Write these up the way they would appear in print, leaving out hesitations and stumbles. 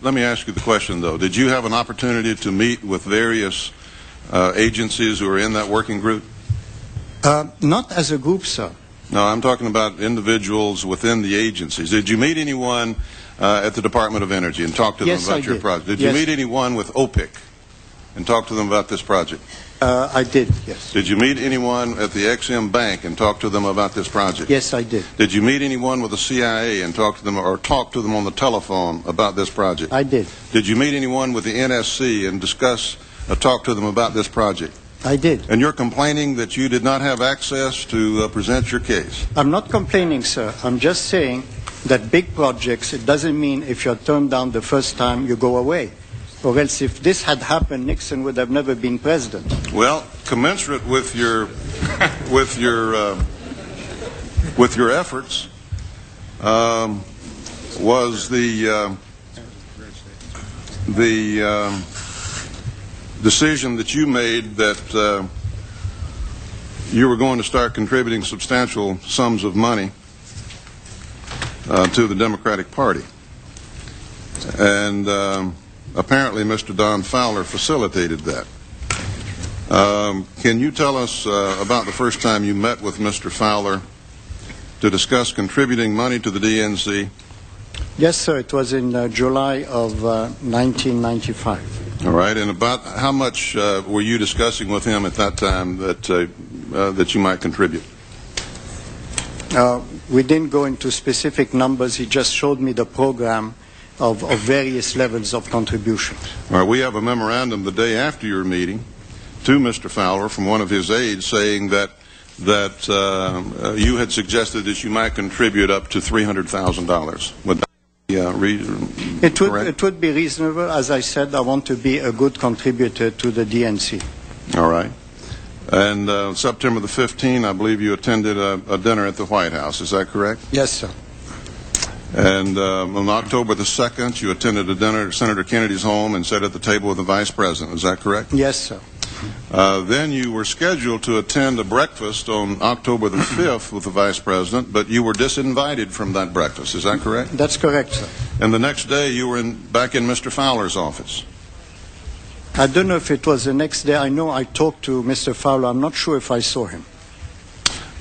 Let me ask you the question, though. Did you have an opportunity to meet with various agencies who are in that working group? Not as a group, sir. No, I'm talking about individuals within the agencies. Did you meet anyone at the Department of Energy and talk to them about your project? Did you meet anyone with OPIC and talk to them about this project? I did, yes. Did you meet anyone at the XM Bank and talk to them about this project? Yes, I did. Did you meet anyone with the CIA and talk to them or talk to them on the telephone about this project? I did. Did you meet anyone with the NSC and talk to them about this project? I did. And you're complaining that you did not have access to present your case? I'm not complaining, sir. I'm just saying that big projects, it doesn't mean if you're turned down the first time, you go away. Or else if this had happened, Nixon would have never been president. Well, commensurate with your efforts was the decision that you made that you were going to start contributing substantial sums of money to the Democratic Party. And apparently Mr. Don Fowler facilitated that. Can you tell us about the first time you met with Mr. Fowler to discuss contributing money to the DNC? Yes, sir. It was in July of 1995. All right. And about how much were you discussing with him at that time that you might contribute? We didn't go into specific numbers. He just showed me the program of various levels of contribution. All right. We have a memorandum the day after your meeting to Mr. Fowler from one of his aides saying that you had suggested that you might contribute up to $300,000. Would that be correct? It would be reasonable. As I said, I want to be a good contributor to the DNC. All right. And September the 15th, I believe you attended a dinner at the White House. Is that correct? Yes, sir. And on October the 2nd, you attended a dinner at Senator Kennedy's home and sat at the table with the Vice President. Is that correct? Yes, sir. Then you were scheduled to attend a breakfast on October the 5th with the Vice President, but you were disinvited from that breakfast. Is that correct? That's correct, sir. And the next day, you were back in Mr. Fowler's office. I don't know if it was the next day. I know I talked to Mr. Fowler. I'm not sure if I saw him.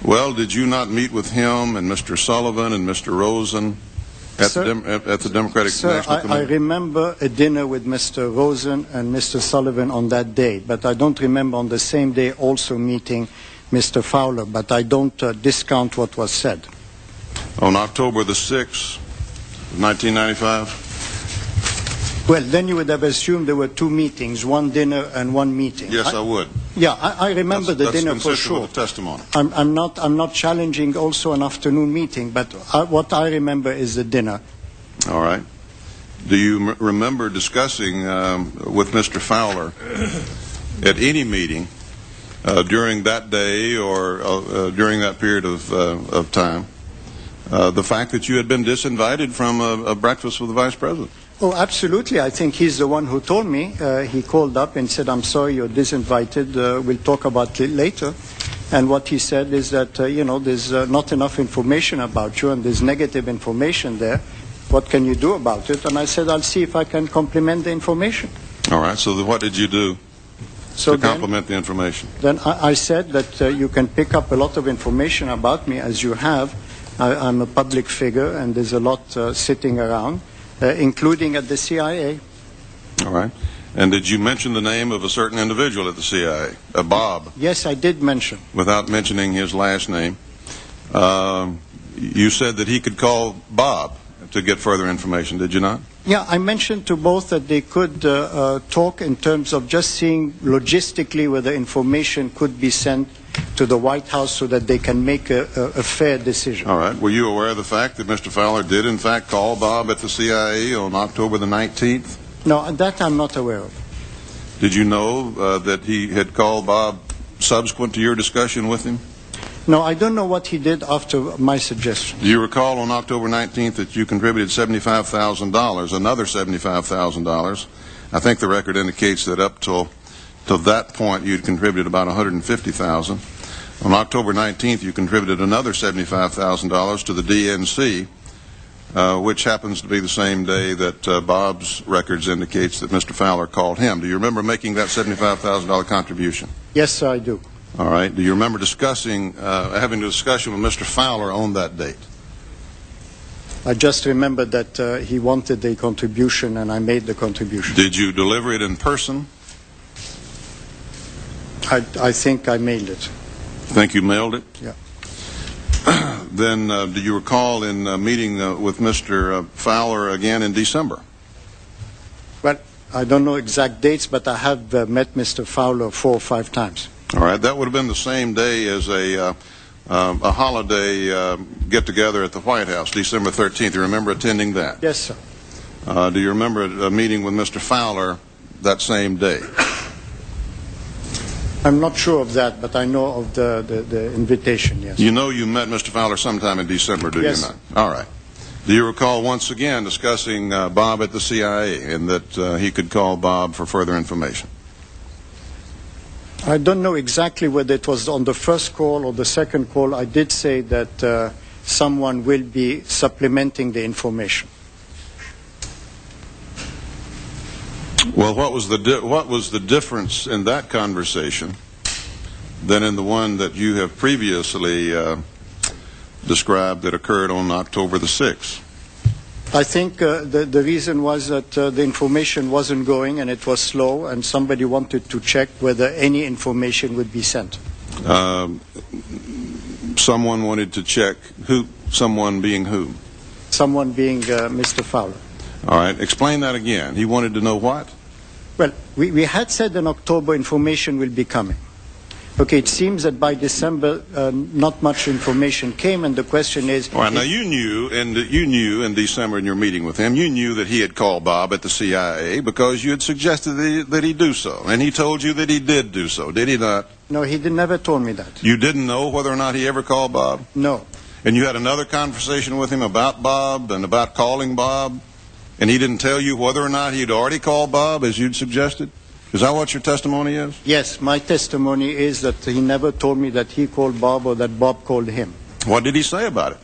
Well, did you not meet with him and Mr. Sullivan and Mr. Rosen at the Democratic National Committee? I remember a dinner with Mr. Rosen and Mr. Sullivan on that day, but I don't remember on the same day also meeting Mr. Fowler, but I don't discount what was said. On October the 6th, 1995? Well, then you would have assumed there were two meetings, one dinner and one meeting. Yes, I would. Yeah, I remember the dinner for sure. With the testimony. I'm not challenging also an afternoon meeting, but what I remember is the dinner. All right. Do you remember discussing with Mr. Fowler at any meeting during that day or during that period of time the fact that you had been disinvited from a breakfast with the Vice President? Oh, absolutely. I think he's the one who told me. He called up and said, I'm sorry, you're disinvited. We'll talk about it later. And what he said is that, there's not enough information about you and there's negative information there. What can you do about it? And I said, I'll see if I can complement the information. All right. So what did you do to complement the information? Then I said that you can pick up a lot of information about me as you have. I'm a public figure and there's a lot sitting around. Including at the CIA. All right. And did you mention the name of a certain individual at the CIA, Bob? Yes, I did mention. Without mentioning his last name. You said that he could call Bob to get further information, did you not? Yeah, I mentioned to both that they could talk in terms of just seeing logistically whether information could be sent to the White House so that they can make a fair decision. All right. Were you aware of the fact that Mr. Fowler did, in fact, call Bob at the CIA on October the 19th? No, that I'm not aware of. Did you know that he had called Bob subsequent to your discussion with him? No, I don't know what he did after my suggestion. Do you recall on October 19th that you contributed $75,000, another $75,000? I think the record indicates that up till that point you'd contributed about $150,000. On October 19th, you contributed another $75,000 to the DNC which happens to be the same day that Bob's records indicates that Mr. Fowler called him. Do you remember making that $75,000 contribution? Yes, sir, I do. All right. Do you remember having a discussion with Mr. Fowler on that date? I just remember that he wanted a contribution, and I made the contribution. Did you deliver it in person? I think I mailed it. Think you mailed it? Yeah. Then do you recall in meeting with Mr. Fowler again in December? Well, I don't know exact dates, but I have met Mr. Fowler 4 or 5 times. All right. That would have been the same day as a holiday get-together at the White House, December 13th. You remember attending that? Yes, sir. Do you remember a meeting with Mr. Fowler that same day? I'm not sure of that, but I know of the invitation, yes. You know you met Mr. Fowler sometime in December, do Yes. you not? All right. Do you recall once again discussing Bob at the CIA and that he could call Bob for further information? I don't know exactly whether it was on the first call or the second call. I did say that someone will be supplementing the information. Well, what was the difference in that conversation than in the one that you have previously described that occurred on October the 6th? I think the reason was that the information wasn't going and it was slow, and somebody wanted to check whether any information would be sent. Someone wanted to check who, someone being who? Someone being Mr. Fowler. All right, explain that again. He wanted to know what? Well, we had said in October information will be coming. Okay, it seems that by December not much information came, and the question is... All right, now you knew in December in your meeting with him, you knew that he had called Bob at the CIA because you had suggested that he do so, and he told you that he did do so, did he not? No, he never told me that. You didn't know whether or not he ever called Bob? No. And you had another conversation with him about Bob and about calling Bob, and he didn't tell you whether or not he'd already called Bob as you'd suggested? Is that what your testimony is? Yes, my testimony is that he never told me that he called Bob or that Bob called him. What did he say about it?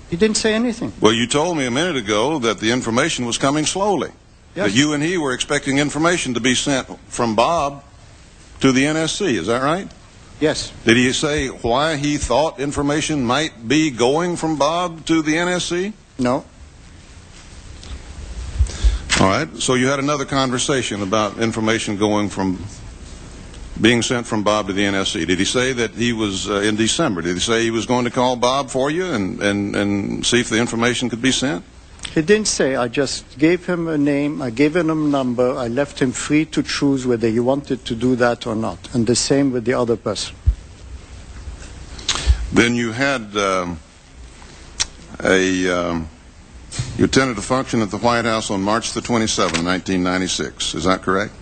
He didn't say anything. Well, you told me a minute ago that the information was coming slowly. Yes. That you and he were expecting information to be sent from Bob to the NSC. Is that right? Yes. Did he say why he thought information might be going from Bob to the NSC? No. All right. So you had another conversation about information being sent from Bob to the NSC. Did he say that he was in December? Did he say he was going to call Bob for you and see if the information could be sent? He didn't say. I just gave him a name. I gave him a number. I left him free to choose whether he wanted to do that or not. And the same with the other person. Then you had you attended a function at the White House on March the 27th, 1996. Is that correct?